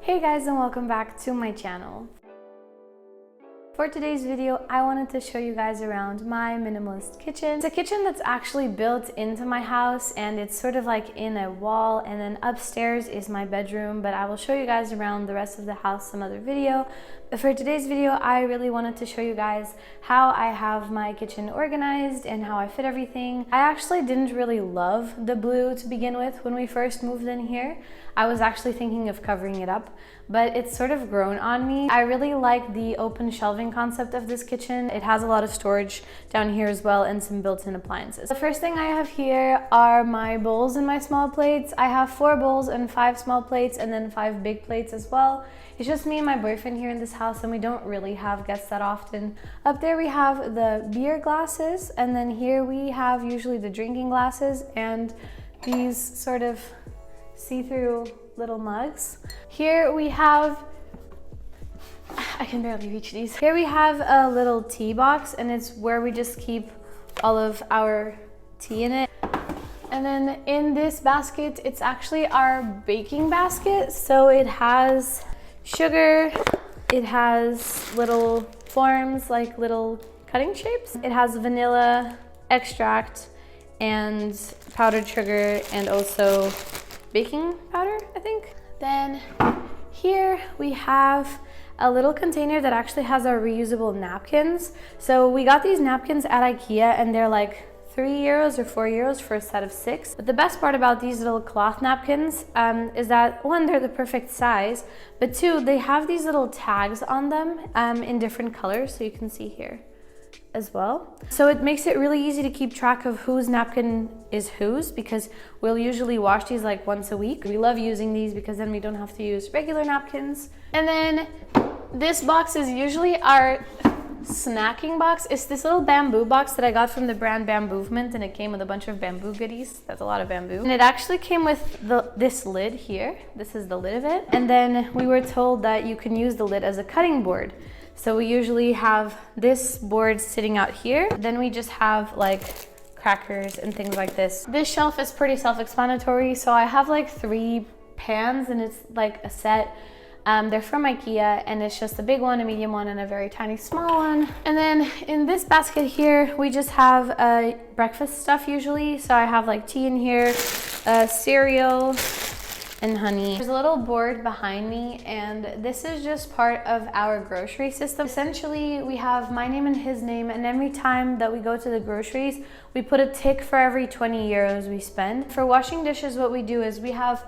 Hey guys, and welcome back to my channel. For today's video, I wanted to show you guys around my minimalist kitchen. It's a kitchen that's actually built into my house and it's sort of like in a wall, and then upstairs is my bedroom, but I will show you guys around the rest of the house some other video. But for today's video, I really wanted to show you guys how I have my kitchen organized and how I fit everything. I actually didn't really love the blue to begin with when we first moved in here. I was actually thinking of covering it up, but it's sort of grown on me. I really like the open shelving concept of this kitchen. It has a lot of storage down here as well and some built-in appliances. The first thing I have here are my bowls and my small plates. I have 4 bowls and 5 small plates and then 5 big plates as well. It's just me and my boyfriend here in this house and we don't really have guests that often. Up there we have the beer glasses, and then here we have usually the drinking glasses and these sort of see-through little mugs. Here we have, I can barely reach these. Here we have a little tea box and it's where we just keep all of our tea in it. And then in this basket, it's actually our baking basket. So it has sugar, it has little forms like little cutting shapes. It has vanilla extract and powdered sugar and also baking powder, I think. Then here we have a little container that actually has our reusable napkins. So we got these napkins at IKEA and they're like €3 or €4 for a set of 6. But the best part about these little cloth napkins is that 1, they're the perfect size, but 2, they have these little tags on them in different colors, so you can see here as well. So it makes it really easy to keep track of whose napkin is whose, because we'll usually wash these like once a week. We love using these because then we don't have to use regular napkins. And then this box is usually our snacking box. It's this little bamboo box that I got from the brand Bamboovement, and it came with a bunch of bamboo goodies. That's a lot of bamboo. And it actually came with this lid here. This is the lid of it. And then we were told that you can use the lid as a cutting board. So we usually have this board sitting out here. Then we just have like crackers and things like this. This shelf is pretty self-explanatory. So I have like 3 pans and it's like a set. They're from IKEA and it's just a big one, a medium one, and a very tiny small one. And then in this basket here, we just have breakfast stuff usually. So I have like tea in here, cereal, and honey. There's a little board behind me and this is just part of our grocery system. Essentially, we have my name and his name, and every time that we go to the groceries, we put a tick for every 20 euros we spend. For washing dishes, what we do is we have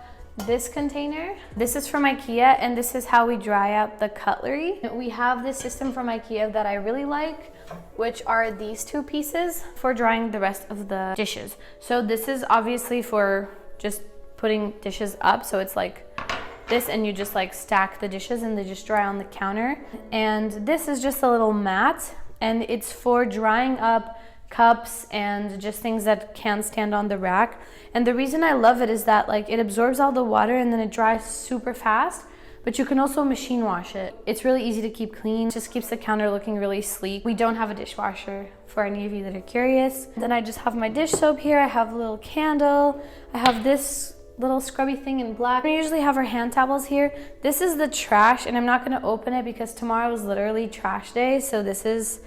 this container. This is from IKEA and this is how we dry out the cutlery. We have this system from IKEA that I really like, which are these 2 pieces for drying the rest of the dishes. So this is obviously for just putting dishes up, so it's like this, and you just like stack the dishes and they just dry on the counter. And this is just a little mat and it's for drying up cups and just things that can stand on the rack. And the reason I love it is that like it absorbs all the water and then it dries super fast, but you can also machine wash it. It's really easy to keep clean. It just keeps the counter looking really sleek. We don't have a dishwasher, for any of you that are curious. Then I just have my dish soap here. I have a little candle. I have this little scrubby thing in black. We usually have our hand towels here. This is the trash, and I'm not gonna open it because tomorrow is literally trash day, so this is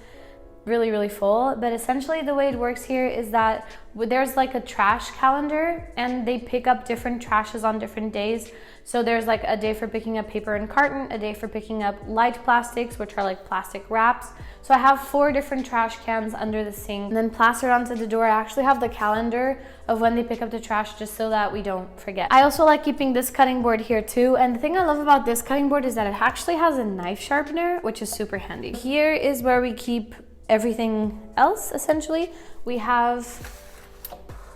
really full. But essentially the way it works here is that there's like a trash calendar and they pick up different trashes on different days. So there's like a day for picking up paper and carton, a day for picking up light plastics, which are like plastic wraps. So I have 4 different trash cans under the sink, and then plastered onto the door I actually have the calendar of when they pick up the trash, just so that we don't forget. I also like keeping this cutting board here too, and the thing I love about this cutting board is that it actually has a knife sharpener, which is super handy. Here is where we keep everything else. Essentially, we have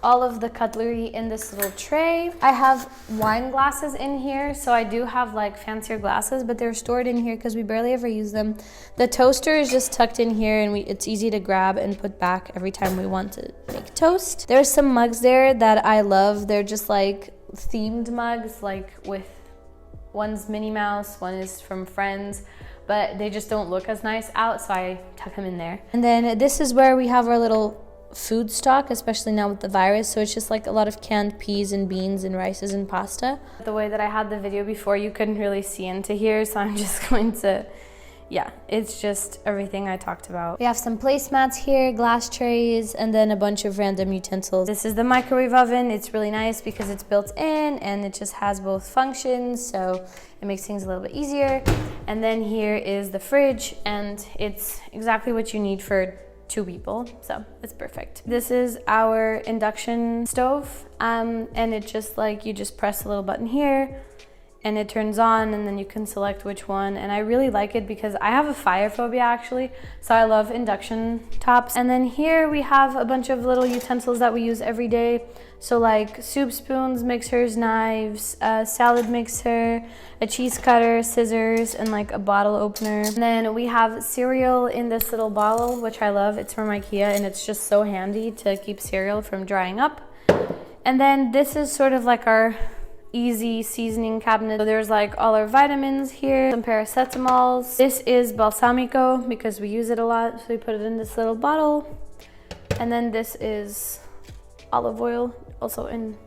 all of the cutlery in this little tray. I have wine glasses in here, so I do have like fancier glasses, but they're stored in here because we barely ever use them. The toaster is just tucked in here and it's easy to grab and put back every time we want to make toast. There's some mugs there that I love. They're just like themed mugs, like with one's Minnie Mouse, one is from Friends, but they just don't look as nice out, so I tuck them in there. And then this is where we have our little food stock, especially now with the virus. So it's just like a lot of canned peas and beans and rices and pasta. The way that I had the video before, you couldn't really see into here, so I'm just going to, yeah, it's just everything I talked about. We have some placemats here, glass trays, and then a bunch of random utensils. This is the microwave oven. It's really nice because it's built in and it just has both functions, so it makes things a little bit easier. And then here is the fridge, and it's exactly what you need for 2 people, so it's perfect. This is our induction stove, and it just like, you just press a little button here and it turns on, and then you can select which one. And I really like it because I have a fire phobia actually, so I love induction tops. And then here we have a bunch of little utensils that we use every day. So like soup spoons, mixers, knives, a salad mixer, a cheese cutter, scissors, and like a bottle opener. And then we have cereal in this little bottle, which I love. It's from IKEA and it's just so handy to keep cereal from drying up. And then this is sort of like our easy seasoning cabinet. So there's like all our vitamins here, some paracetamols. This is balsamico because we use it a lot, so we put it in this little bottle. And then this is olive oil, also in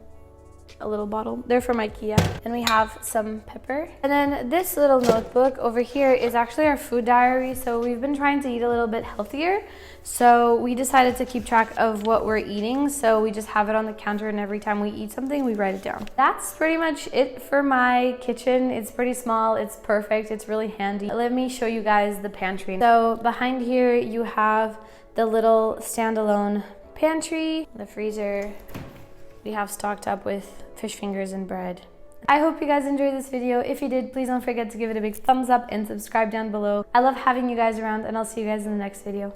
a little bottle. They're from IKEA. And we have some pepper. And then this little notebook over here is actually our food diary. So we've been trying to eat a little bit healthier. So we decided to keep track of what we're eating. So we just have it on the counter, and every time we eat something, we write it down. That's pretty much it for my kitchen. It's pretty small, it's perfect, it's really handy. Let me show you guys the pantry. So behind here, you have the little standalone pantry, the freezer. We have stocked up with fish fingers and bread. I hope you guys enjoyed this video. If you did, please don't forget to give it a big thumbs up and subscribe down below. I love having you guys around, and I'll see you guys in the next video.